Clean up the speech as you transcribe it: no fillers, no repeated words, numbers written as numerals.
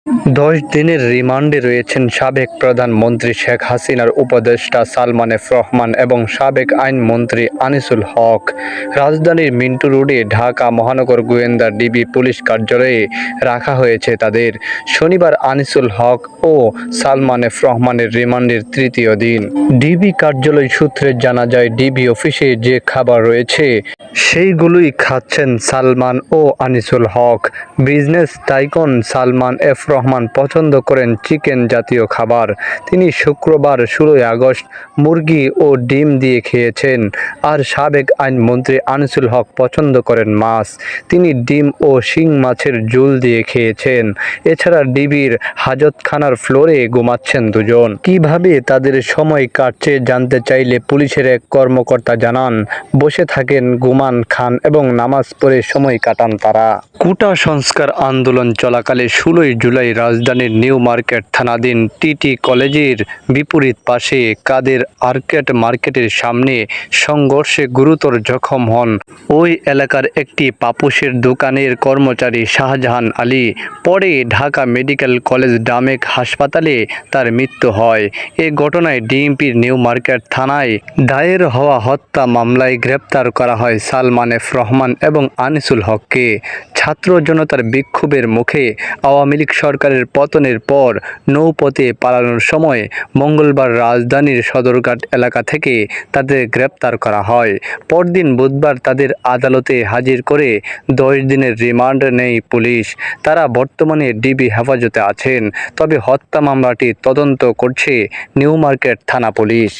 10 দিনের রিমান্ডে রয়েছেন সাবেক প্রধানমন্ত্রী শেখ হাসিনার উপদেষ্টা সালমান এফ রহমান এবং সাবেক আইনমন্ত্রী আনিসুল হক। রাজধানীর মিন্টো রোডে ঢাকা মহানগর গোয়েন্দা ডিবি পুলিশ কার্যালয়ে রাখা হয়েছে তাদের। শনিবার আনিসুল হক ও সালমান এফ রহমানের রিমান্ডের তৃতীয় দিন। ডিবি কার্যালয় সূত্রে জানা যায়, ডিবি অফিসে যে খাবার রয়েছে সেইগুলোই খাচ্ছেন সালমান ও Anisul Haque. Business tycoon Salman F Rahman পছন্দ করেন চিকেন জাতীয় খাবার। তিনি শুক্রবার 16 আগস্ট মুরগি ও ডিম দিয়ে খেয়েছেন। আর সাবেক আইনমন্ত্রী আনিসুল হক পছন্দ করেন মাছ। তিনি ডিম ও শিং মাছের ঝোল দিয়ে খেয়েছেন। এছাড়া ডিবির হাজতখানার ফ্লোরে ঘুমাচ্ছেন দুজন। কিভাবে তাদের সময় কাটছে জানতে চাইলে পুলিশের এক কর্মকর্তা জানান, বসে থাকেন, ঘুমান, খান এবং নামাজ পড়ে সময় কাটান তারা। কোটা সংস্কার আন্দোলন চলাকালে 16 জুলাই রাজধানীর নিউ মার্কেট থানাধীন টিটি কলেজের বিপরীত পাশে কাদের আর্কেড মার্কেটের সামনে সংঘর্ষে গুরুতর জখম হন ওই এলাকার একটি পাপোশের দোকানের কর্মচারী শাহজাহান আলী। পরে ঢাকা মেডিকেল কলেজ ডামেক হাসপাতালে তার মৃত্যু হয়। এ ঘটনায় ডিএমপির নিউ মার্কেট থানায় দায়ের হওয়া হত্যা মামলায় গ্রেপ্তার করা হয় সালমান এফ রহমান এবং আনিসুল হককে। ছাত্র জনতার বিক্ষোভের মুখে আওয়ামী লীগ সরকারের পতনের পর নৌপথে পালানোর সময় মঙ্গলবার রাজধানীর সদরঘাট এলাকা থেকে তাদের গ্রেপ্তার করা হয়। পরদিন বুধবার তাদের আদালতে হাজির করে 10 দিনের রিমান্ড নেয় পুলিশ। তারা বর্তমানে ডিবি হেফাজতে আছেন। তবে হত্যা মামলাটি তদন্ত করছে নিউ মার্কেট থানা পুলিশ।